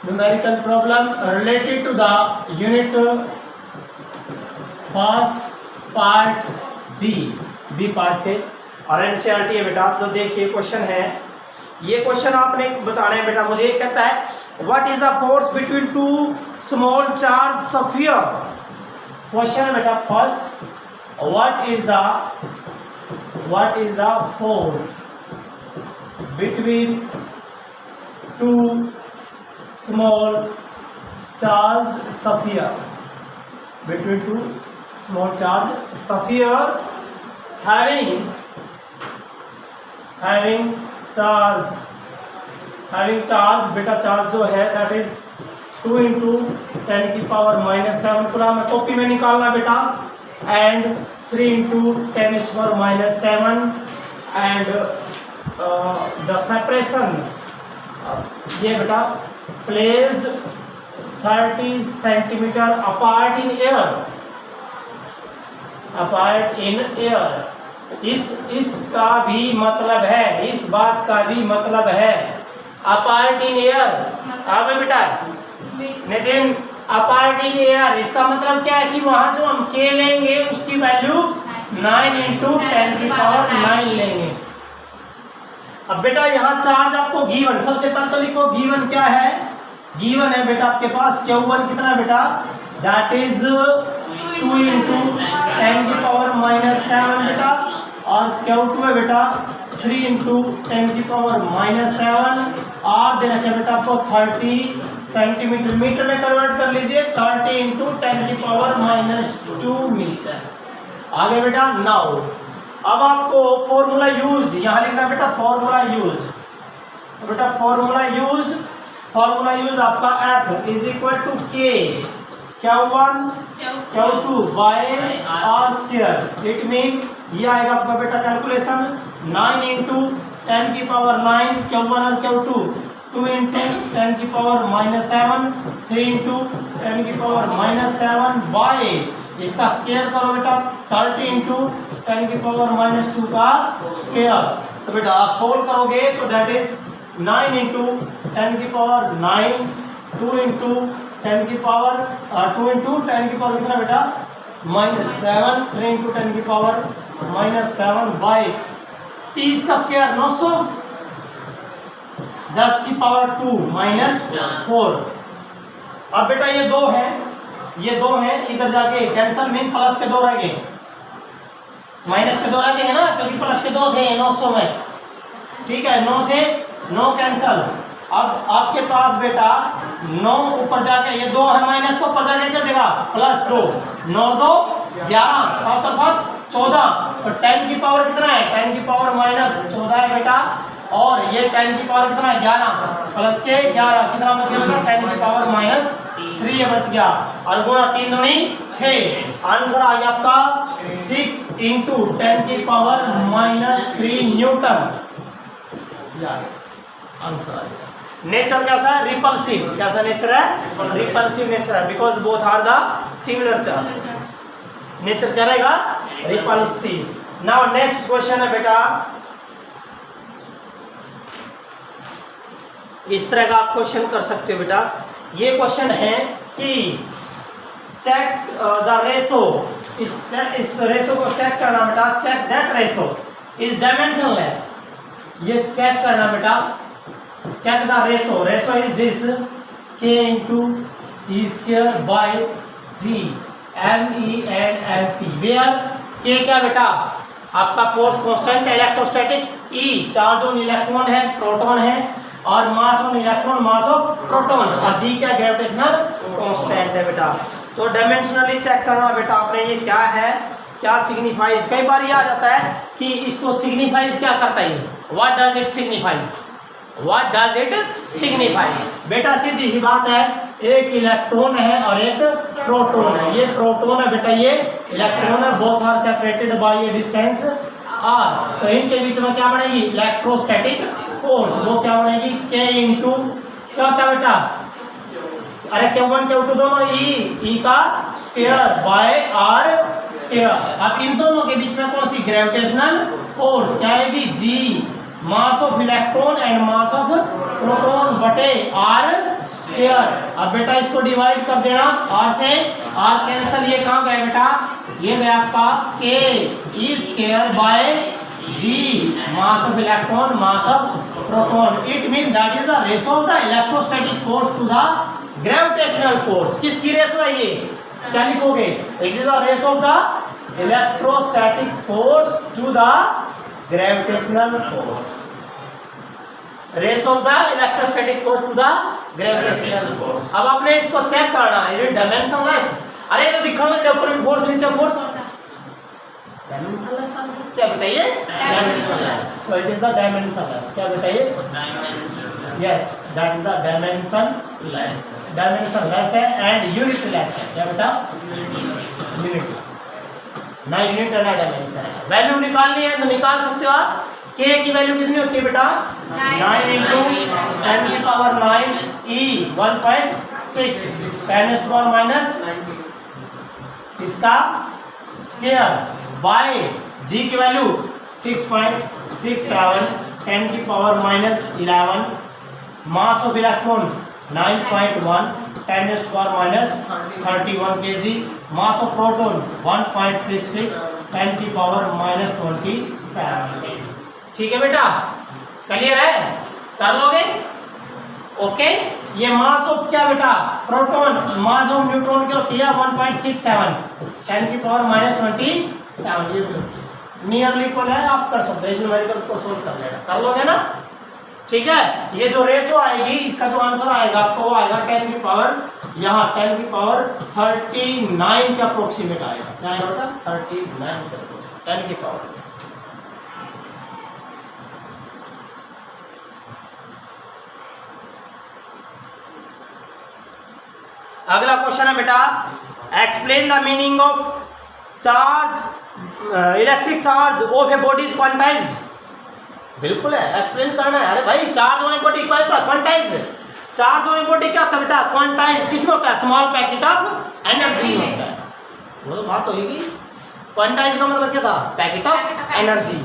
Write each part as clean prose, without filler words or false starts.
numerical problems related to the unit first part B part से और NCERT है बेटा। तो देखिए क्वेश्चन है, ये क्वेश्चन आपने बताना है बेटा। मुझे कहता है what is the force between two small charge sphere. Question है बेटा first, what is the force between two small charge sphere, between two small charge sphere having charge बेटा चार्ज जो है दैट इज 2 into 10 की power -7 पूरा में copy में निकालना बेटा, एंड 3 into 10 की पावर -7 एंड द सेपरेशन ये बेटा placed 30 centimetre apart in air. इसका भी मतलब है, इस बात का भी मतलब है अपार्ट इन एयर। हाँ बेटा नितिन, अपार्ट इन एयर इसका मतलब क्या है कि वहां जो हम के लेंगे उसकी वैल्यू 9 into 10 की पावर 9 लेंगे। अब बेटा यहाँ चार्ज आपको गिवन, सबसे पहले तो लिखो गिवन क्या है। गिवन है बेटा आपके पास Q1 कितना है बेटा, दैट इज 2 into 10 की पावर -7 बेटा, और Q2 है बेटा 3 into 10 की पावर -7 और दे रखे बेटा आपको 30 सेंटीमीटर, मीटर में कन्वर्ट कर लीजिए 30 into 10 की पावर -2 मीटर। आगे बेटा नाउ अब आपको फॉर्मूला यूज्ड यहाँ लिखना बेटा, फॉर्मूला यूज्ड बेटा, फॉर्मूला यूज आपका F is equal to K Q1 Q2 by R square. It mean ये आएगा आपका बेटा कैलकुलेशन 9 into 10 की पावर 9 Q1 और Q2, 2 into 10 की पावर -7, 3 into 10 की पावर -7 बाय इसका स्क्वायर करो बेटा 30 into 10 की पावर -2 का स्क्वायर। तो बेटा आप सोल्व करोगे तो दैट इज 9 into 10 की पावर 9, 2 into 10 की पावर 2 into 10 की पावर कितना बेटा -7, 3 into 10 की पावर -7 बाई 30 का स्क्वायर 900, 10 की पावर 2 -4। अब बेटा ये दो हैं इधर जाके कैंसल मीन प्लस के दो रह गए, माइनस के दो रह जाएंगे ना, क्योंकि प्लस के दो थे 900 में। ठीक है, 9 से 9 कैंसल। अब आपके पास बेटा 9 ऊपर जाके ये 2 है माइनस को ऊपर जाके क्या जगह +2, 9 2 11, 7 और 7 14, तो 10 की पावर कितना है, 10 की पावर -14 है बेटा, और ये 10 की पावर कितना है 11 प्लस के 11 कितना बच गया, 10 की पावर -3 बच गया, और गुणा 3 दूनी 6। आंसर आ गया आपका 6 into 10 की पावर -3 न्यूटन। आंसर आ गया। नेचर कैसा है, रिपल्सिव। कैसा नेचर है, रिपल्सिव नेचर है, because both are the similar charge. Nature क्या रहेगा, रिपल्सिव। नाउ नेक्स्ट क्वेश्चन है बेटा, इस तरह का आप क्वेश्चन कर सकते हो बेटा। ये क्वेश्चन है कि चेक द रेशो, इस रेशो को चेक करना बेटा, check that ratio is dimensionless. ये चेक करना बेटा, check the ratio, ratio is this k into e square by g me and mp, where k क्या बेटा आपका force constant, electrostatics e charge on electron है, proton है, और mass on electron mass of proton, और g क्या gravitational constant है बेटा। तो डायमेंशनली चेक करना बेटा आपने, ये क्या है, क्या सिग्निफाइज। कई बार ये आ जाता है कि इसको सिग्निफाइज क्या करता है, what does it signifies, what does it signifies. बेटा सीधी सी बात है, एक इलेक्ट्रॉन है और एक प्रोटॉन है। ये प्रोटॉन है बेटा, ये इलेक्ट्रॉन है, both are separated by a distance r। तो इनके बीच में क्या बनेगी, इलेक्ट्रोस्टैटिक फोर्स। वो क्या बनेगी, k इंटू क्या होता है बेटा, अरे Q1 Q2 दोनों ई का स्क्वायर बाय r स्क्वायर। अब इन दोनों के बीच में कौन सी ग्रेविटेशनल फोर्स क्या आएगी, g mass of electron and mass of proton बटे r स्क्वायर। अब बेटा इसको डिवाइड कर देना r से, r कैंसिल, ये कहाँ गया बेटा, ये गया आपका k e square by g mass of electron mass of proton. It mean that is the ratio of the electrostatic force to the gravitational force. किसकी रेशो है ये, क्या लिखोगे, it is the ratio of the electrostatic force to the gravitational force. Ratio of the electrostatic force to the gravitational force. अब आपने इसको check करना है, ये डायमेंशनलेस, अरे तो दिखा लग रहा है ऊपर फोर्स नीचे फोर्स, डायमेंशनलेस क्या बताइए, dimensionless. So it is the dimensionless, क्या बताइए, yes that is the dimensionless. Dimensionless है एंड यूनिटलेस है, क्या बेटा, यूनिट, ना यूनिट है ना डायमेंशन है। वैल्यू निकालनी है तो निकाल सकते हो आप। k की वैल्यू कितनी होती है बेटा, 9 इंटू 10 की पावर 9 e 1.6 10⁻⁻ इसका स्क्वायर बाय g की वैल्यू 6.67 10 की power -11 mass of electron 9.1 10⁻31 kg mass of proton 1.66 10 की पावर -27। ठीक है बेटा, क्लियर है, कर लोगे, ओके। ये मास ऑफ क्या बेटा, प्रोटॉन, मास ऑफ न्यूट्रॉन क्या होती है 1.67 10 की पावर -27। ये नियरली इक्वल है, आप कर सकते हो, न्यूमेरिकल को सोल्व कर लेना, कर लोगे ना, ठीक है। ये जो रेशो आएगी, इसका जो आंसर आएगा आपको वो आएगा 10 की पावर, यहाँ 10 की पावर 39 के अप्रोक्सीमेट आएगा, क्या आएगा बेटा, 39 के अप्रोक्सीमेट 10 की पावर। अगला क्वेश्चन है बेटा, explain the meaning of charge, electric charge of a body is quantized. बिल्कुल है, एक्सप्लेन करना है। अरे भाई चार्ज ऑन ए बॉडी क्या होता है, quantized. Charge on a body क्या होता है बेटा, क्वांटाइज्ड किसमें होता है, स्मॉल पैकेट ऑफ एनर्जी में होता है। वो तो बात होगी, क्वांटाइज्ड का मतलब क्या था, पैकेट ऑफ एनर्जी।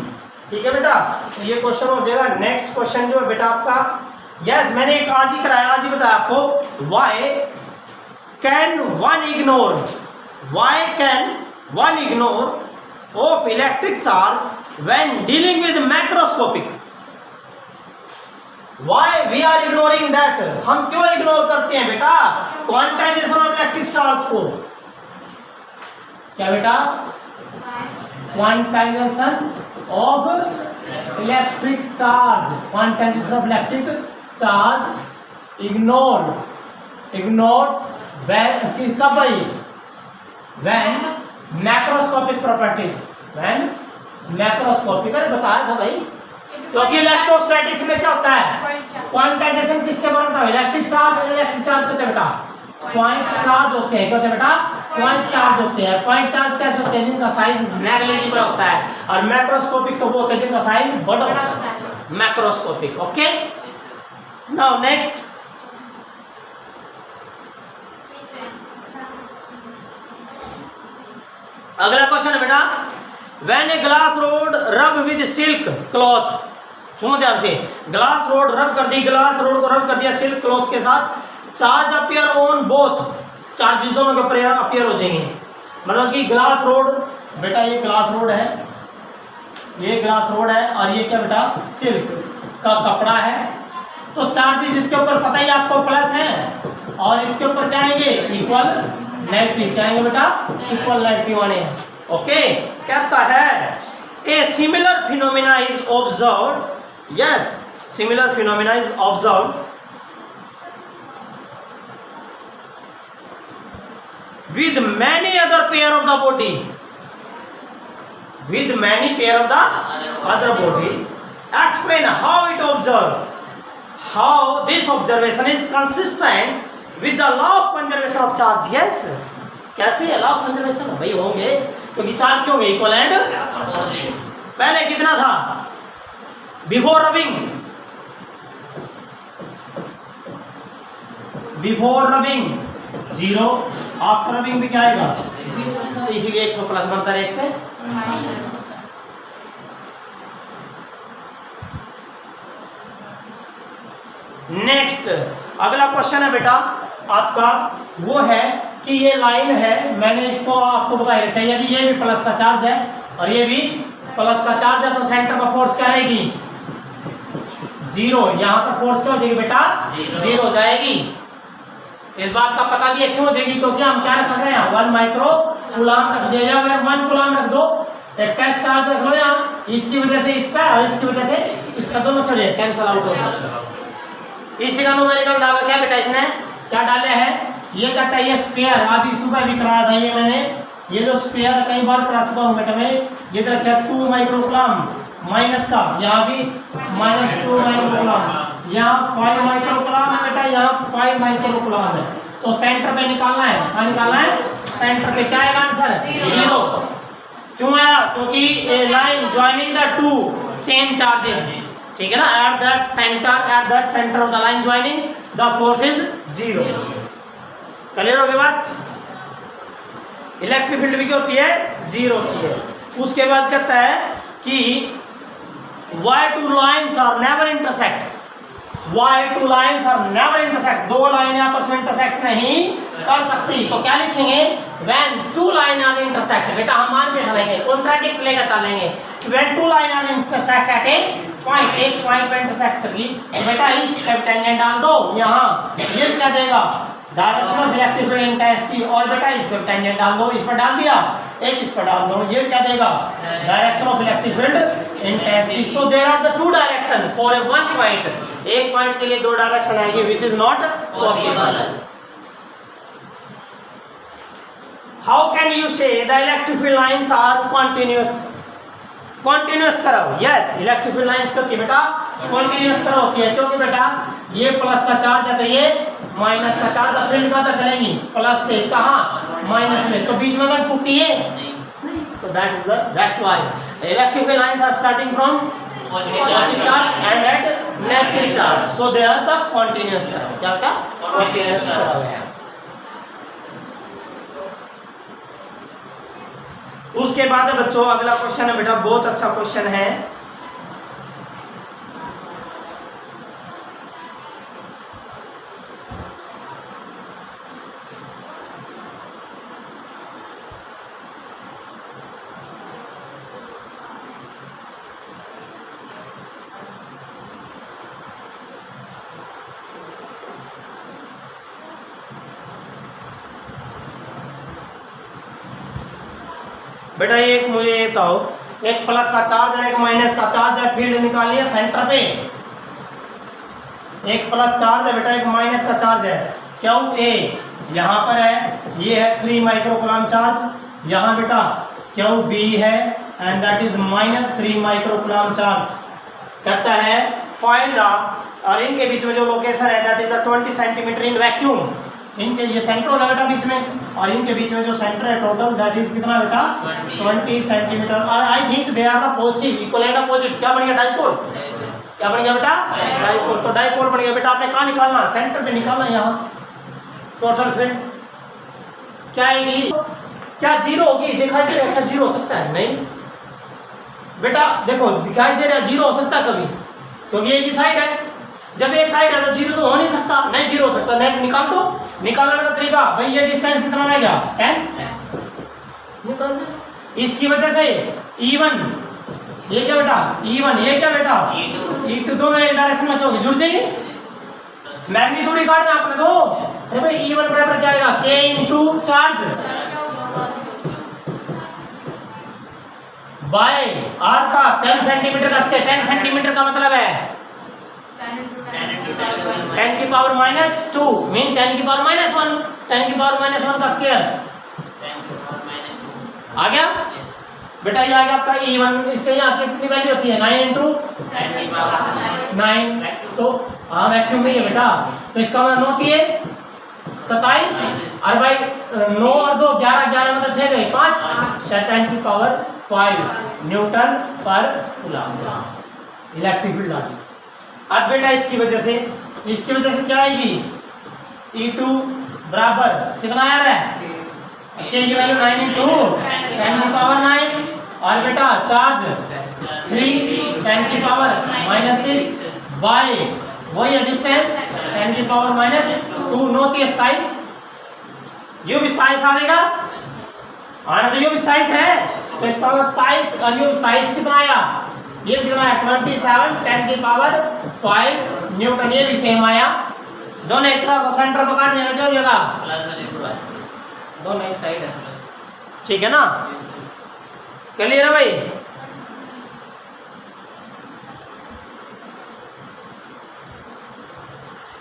ठीक है बेटा, तो ये क्वेश्चन हो जाएगा। नेक्स्ट क्वेश्चन जो है बेटा आपका, यस मैंने एक आज ही कराया, आज ही बताया आपको, why can one ignore of electric charge when dealing with macroscopic? Why we are ignoring that? हम क्यों इग्नोर करते हैं बेटा क्वांटाइजेशन ऑफ इलेक्ट्रिक चार्ज को? क्या बेटा, quantization of electric charge, quantization of electric charge ignore कब भाई, when macroscopic properties, when macroscopic, अरे बताया था भाई, क्योंकि इलेक्ट्रोस्टैटिक्स में क्या होता है, क्वांटाइजेशन किसके बारे में, इलेक्ट्रिक चार्ज, इलेक्ट्रिक चार्ज होते हैं बेटा, पॉइंट चार्ज होते हैं, क्या होते हैं बेटा, पॉइंट चार्ज होते हैं। पॉइंट चार्ज कैसे होते हैं, जिनका साइज नेग्लिजिबल होता है, और मैक्रोस्कोपिक तो वो होते हैं जिनका साइज बड़ा होता है, मैक्रोस्कोपिक। ओके, नाउ नेक्स्ट, अगला क्वेश्चन है बेटा, व्हेन ए ग्लास रोड रब विद सिल्क क्लॉथ, सुनो ध्यान से, ग्लास रोड रब कर दी, ग्लास रोड को रब कर दिया सिल्क क्लॉथ के साथ, charge appear on both, charges दोनों के ऊपर अपीयर हो जाएंगे। मतलब कि ग्लास रोड बेटा, ये ग्लास रोड है, ये ग्लास रोड है, और ये क्या बेटा, सिल्क का कपड़ा है, तो चार्जेस इसके ऊपर पता ही आपको प्लस है, और इसके ऊपर क्या आएंगे, इक्वल नेगेटिव, क्या आएंगे बेटा, इक्वल नेगेटिव आने हैं। ओके, कहता है a similar phenomena is observed, yes similar phenomena is observed with many other pair of the body, with many pair of the other body, explain how it observed, how this observation is consistent with the law of conservation of charge. Yes, कैसे है law of conservation? भाई होंगे, क्योंकि charge क्यों होंगे, equal and पहले कितना था, बिफोर रबिंग 0, आफ्टर रबिंग भी क्या आएगा, इसीलिए एक पे प्लस बनता है, एक पे माइनस। नेक्स्ट, अगला क्वेश्चन है बेटा आपका, वो है कि ये लाइन है, मैंने इसको आपको बता रखा है, यदि ये भी प्लस का चार्ज है और ये भी प्लस का चार्ज है तो सेंटर पर फोर्स क्या रहेगी? 0। यहाँ पर फोर्स क्या हो जाएगी बेटा? 0 हो जाएगी। इस बात का पता भी है क्यों हो जाएगी, क्योंकि हम क्या रख रहे हैं 1 माइक्रो कूलाम रख दिया, या 1 कूलाम रख दो, एक टेस्ट चार्ज रख लो यहाँ, इसकी वजह से इसका और इसकी वजह से इसका दोनों क्या कैंसिल आउट हो जाएगा। इसी का न्यूमेरिकल डाला क्या बेटा इसने, क्या डाले हैं, ये कहता है ये स्क्वायर, अभी सुबह भी कराया था ये मैंने, ये जो स्क्वायर कई बार करा चुका हूँ बेटा मैं, ये तो रखा 2 माइक्रो कूलाम माइनस का, यहाँ भी -2 माइक्रो कूलाम, यहाँ 5 माइक्रो कूलाम है बेटा, यहाँ 5 माइक्रो कूलाम है, तो सेंटर पे निकालना है, क्या निकालना है? सेंटर पे क्या आएगा आंसर? 0। क्यों आया? क्योंकि line joining the two same charges, ठीक है ना, at that centre of the line joining the force is 0। Clear हो गई बात? इलेक्ट्रिक फील्ड भी क्या होती है? 0 होती है। उसके बाद कहता है कि why two lines are never intersect, why two lines are never intersect, दो लाइनें आपस में इंटरसेक्ट नहीं कर सकती, तो क्या लिखेंगे? when two lines are intersect, बेटा हम मान के चलेंगे, कॉन्ट्राडिक्ट लेकर चलेंगे, when two lines are intersect at a point, एक पॉइंट पे इंटरसेक्ट कर ली, तो बेटा इस टेंजेंट डाल दो यहाँ, ये क्या देगा? Direction of electric field intensity, और बेटा इस पर टेंजेंट डाल दो, इस पर डाल दिया, एक इस पर डाल दो, ये क्या देगा? Direction of electric field intensity. So there are the 2 direction for a 1 point, एक पॉइंट के लिए 2 डायरेक्शन आएगी, which is not possible. How can you say the electric field lines are continuous? Continuous कराओ, यस, इलेक्ट्रिक फील्ड लाइंस को बेटा continuous कराओ, क्योंकि बेटा ये प्लस का चार्ज है तो ये माइनस का चार्ज, द फील्ड कहाँ तक चलेंगी? प्लस से कहाँ? माइनस में, तो बीच में अगर टूटी है नहीं, तो that's why electric field lines are starting from positive charge and at negative charge, so they are the continuous कराओ, क्या बेटा? कंटीन्यूअस कराओ है। उसके बाद है बच्चों अगला क्वेश्चन है बेटा, बहुत अच्छा क्वेश्चन है, बेटा एक मुझे ये बताओ, एक प्लस का चार्ज है, एक माइनस का चार्ज है, फील्ड निकालिए सेंटर पे, एक प्लस चार्ज है बेटा, एक माइनस का चार्ज है, क्यू ए यहाँ पर है, ये है 3 माइक्रो कूलाम चार्ज, यहाँ बेटा क्यू बी है and that is -3 micro coulomb charge. कहता है फाइंड द, और इनके बीच में जो लोकेशन है that is the 20 centimetre in vacuum, इनके ये सेंटर होगा बेटा बीच में, और इनके बीच में जो सेंटर है टोटल दैट इज कितना बेटा? 20 सेंटीमीटर, और I think they are the positive equivalent opposites. क्या बन गया? डाइपोल। क्या बन गया बेटा? डाइपोल। तो डाइपोल बन गया बेटा, आपने कहाँ निकालना? सेंटर पे निकालना, यहाँ टोटल फील्ड क्या आएगी? क्या 0 होगी? दिखाई दे रहा है क्या 0 हो सकता है? नहीं बेटा, देखो दिखाई दे रहा है 0 हो सकता है कभी, क्योंकि एक ही साइड है, जब एक साइड है तो 0 तो हो नहीं सकता, नहीं 0 हो सकता, नेट निकाल दो। निकालने का तरीका भाई, ये डिस्टेंस कितना रहेगा? 10 निकाल दो। इसकी वजह से E1, ये क्या बेटा? E1, ये क्या बेटा? E2, दोनों एक डायरेक्शन में क्यों जुड़ जाएंगे? मैग्नीट्यूड निकालना आपने तो, अरे भाई E1 बराबर क्या आएगा? K into charge by R का 10 सेंटीमीटर का स्क्वायर। 10 सेंटीमीटर का मतलब है 10 की पावर -2 मीन 10 की पावर -1, 10 की पावर -1 का स्क्वायर आ गया बेटा। ये आ गया आपका E1। इसके यहाँ कितनी वैल्यू होती है? 9 इंटू 9, तो हाँ वैक्यूम में है बेटा, तो इसका मतलब 9 की 27, और भाई 9 और 2 11, 11 मतलब 6 गए 5, 10 की पावर 5 न्यूटन पर कूलम इलेक्ट्रिक फील्ड आ गई। अब बेटा इसकी वजह से क्या आएगी? E2 बराबर कितना आ रहा है? K की वैल्यू 9 इंटू 10 की पावर 9, और बेटा चार्ज 3 10 की पावर -6 बाय वही है डिस्टेंस 10 की पावर -2 नो की 27 यूब 27 आएगा आना तो यूब 27 है तो इसका 27 और यूब 27 कितना आया ये कितना है 27 10 की पावर 5 न्यूटन ये भी सेम आया दोनों एक तरफ सेंटर पकड़ने है क्या हो जाएगा प्लस दोनों एक साइड है ठीक है ना क्लियर है भाई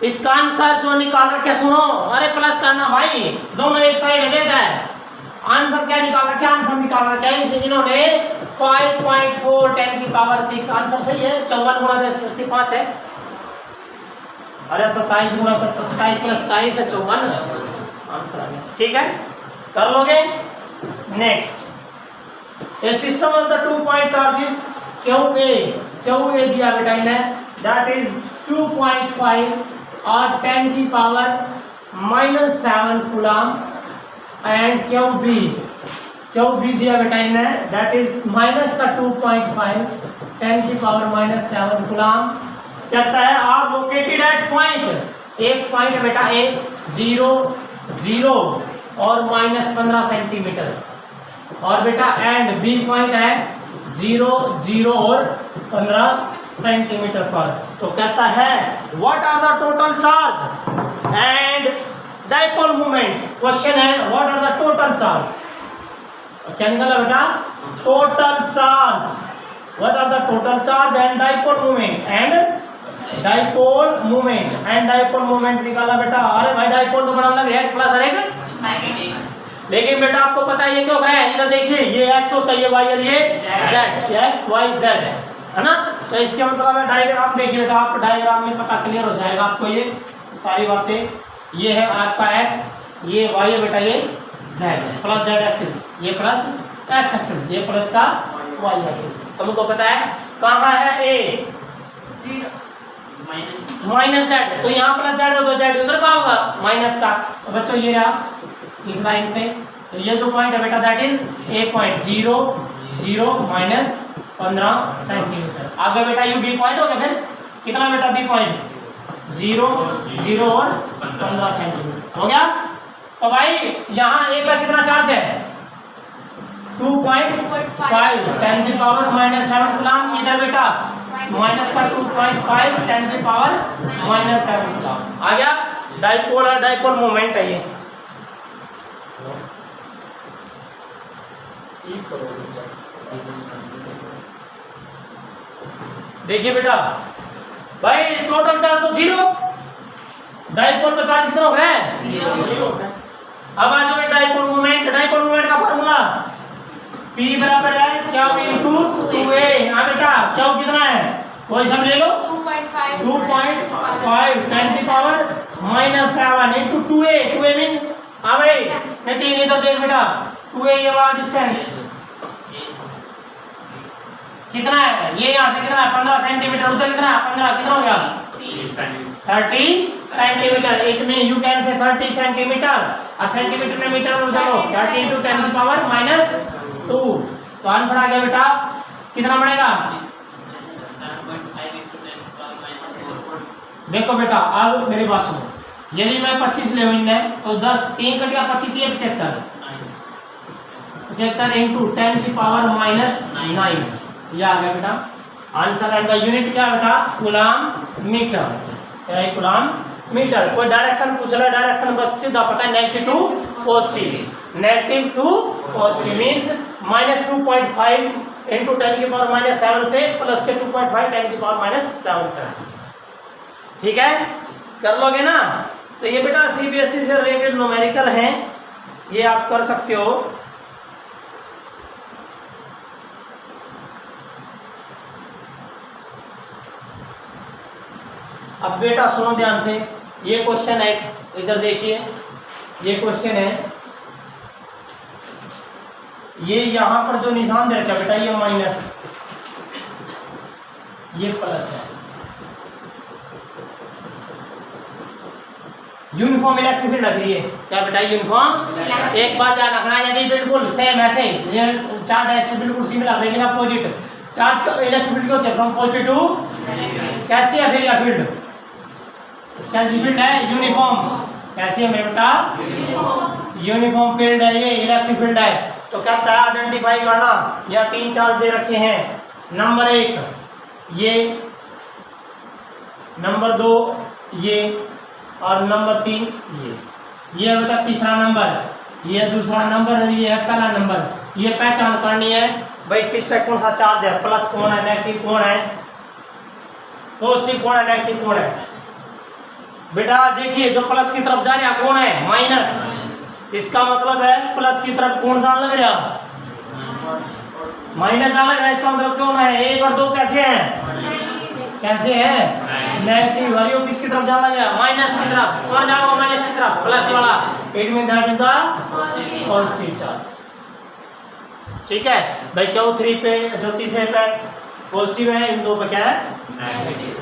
इसका आंसर जो निकाल रखे सुनो अरे प्लस करना भाई दोनों एक साइड हो जाता है आंसर क्या निकाल रखे आंसर निकाल रखे इस इन्होंने 5.4 10 की पावर 6 आंसर सही है 54 गुणा 10 शक्ति 5 है अरे 27 गुणा 27 प्लस 27 है 54 आंसर आ गया ठीक है कर लोगे next A system of the 2 point charges QA दिया बेटा है दैट इज 2.5 और 10 की पावर -7 कूलम एंड QB दिया बेटा है दैट इज माइनस का 2.5 10 की पावर -7 कूलम कहता है आर लोकेटेड एट पॉइंट एक पॉइंट बेटा ए 0 0 और -15 सेंटीमीटर और बेटा एंड बी पॉइंट है 0 0 और 15 सेंटीमीटर पर तो कहता है what are the total charge and dipole moment question है what are the total charge क्या निकला बेटा total charge what are the total charge and dipole moment dipole moment निकाला बेटा अरे भाई डाइपोल तो बड़ा अलग है प्लस है लेकिन बेटा आपको पता है ये क्यों है इधर देखिए ये x होता है ये y और ये z x y z है ना तो इसके मतलब है डायग्राम देखिए बेटा आप डायग्राम में पता क्लियर हो जाएगा आपको ये सारी बातें ये है आपका x ये y है बेटा ये z प्लस z एक्सिस ये प्लस x एक्सिस ये प्लस का y एक्सिस सबको पता है कहाँ है a 0 माइनस z तो यहाँ प्लस z है तो z उधर का होगा माइनस का तो बच्चों ये रहा इस लाइन पे तो ये जो पॉइंट है बेटा that is a point 0 0 -15 centimetre आगे बेटा यू बी पॉइंट हो गया फिर कितना बेटा बी पॉइंट 0 0 और 15 सेंटीमीटर हो गया तो भाई यहाँ एक बार कितना चार्ज है 2.5 10 की पावर -7 कूलम इधर बेटा माइनस का 2.5 10 की पावर -7 कूलम आ गया डाइपोल और डाइपोल मोमेंट है ये देखिए बेटा भाई टोटल चार्ज तो 0 डाइपोल पर चार्ज कितना हो रहा है 0 अब आ जाओ डाइपोल मोमेंट का फार्मूला P बराबर है क्या इनटू 2a हां बेटा क्या कितना है कोई सब ले लो 2.5 10 की पावर -7 इनटू 2a मीन हां भाई नहीं इधर देख बेटा 2a ये वाला डिस्टेंस कितना है ये यहाँ से कितना है 15 सेंटीमीटर उधर कितना है 15 कितना हो गया 30 centimetre it mean you can say 30 centimetre और सेंटीमीटर में मीटर में बदलो 30 into 10 की पावर -2 तो आंसर आ गया बेटा कितना बनेगा देखो बेटा अब मेरी बात सुनो यदि मैं 25 ले है तो 10 3 कट गया 25 3 75 into 10 की पावर -9 ये आ गया बेटा आंसर आएगा यूनिट क्या बेटा कूलम मीटर क्या है कूलम मीटर कोई डायरेक्शन पूछ रहा है डायरेक्शन बस सीधा पता है negative to positive means -2.5 into 10 की पावर -7 से प्लस के 2.5 10 की पावर -7 तक ठीक है कर लोगे ना तो ये बेटा सीबीएसई से रिलेटेड न्यूमेरिकल है ये आप कर सकते हो अब बेटा सुनो ध्यान से ये क्वेश्चन है इधर देखिए ये क्वेश्चन है ये यहाँ पर जो निशान दे रखा बेटा ये माइनस ये प्लस है यूनिफॉर्म इलेक्ट्रिक फील्ड लग रही है क्या बेटा यूनिफॉर्म एक बात ध्यान रखना यदि बिल्कुल सेम ऐसे चार डैश बिल्कुल सिमिलर लेकिन अपोजिट चार्ज का इलेक्ट्रिक फील्ड क्या फ्रॉम पॉजिटिव टू कैसी है फिर या फील्ड कैसी फील्ड है? यूनिफॉर्म। कैसी है बेटा? यूनिफॉर्म फील्ड है, ये इलेक्ट्रिक फील्ड है। तो कहता है आइडेंटिफाई करना। या 3 चार्ज दे रखे हैं, नंबर 1 ये, नंबर 2 ये, और नंबर 3 ये बेटा तीसरा नंबर, ये दूसरा नंबर, ये है पहला नंबर। ये पहचान करनी है भाई किस पे कौन सा चार्ज है, प्लस कौन है, नेगेटिव कौन है, पॉजिटिव कौन है, नेगेटिव कौन है। बेटा देखिए जो प्लस की तरफ जा रहा कौन है? माइनस। इसका मतलब है प्लस की तरफ कौन सा लग रहा? माइनस जा लग रहा है। इसका मतलब कौन है? 1 और 2 कैसे हैं? कैसे हैं? नेगेटिव। और ये किसकी तरफ जा लग रहा? माइनस की तरफ। कौन जाएगा माइनस की तरफ? प्लस वाला। It mean that is the positive charge. ठीक है भाई। क्यों 3 पे जो तीसरे पे पॉजिटिव है, इन 2 पे क्या है? नेगेटिव।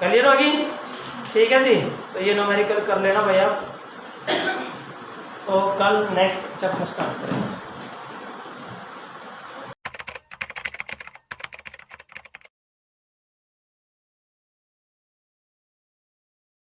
क्लियर होगी? ठीक है जी। तो ये न्यूमेरिकल कर लेना भैया। तो कल नेक्स्ट चैप्टर स्टार्ट करेंगे।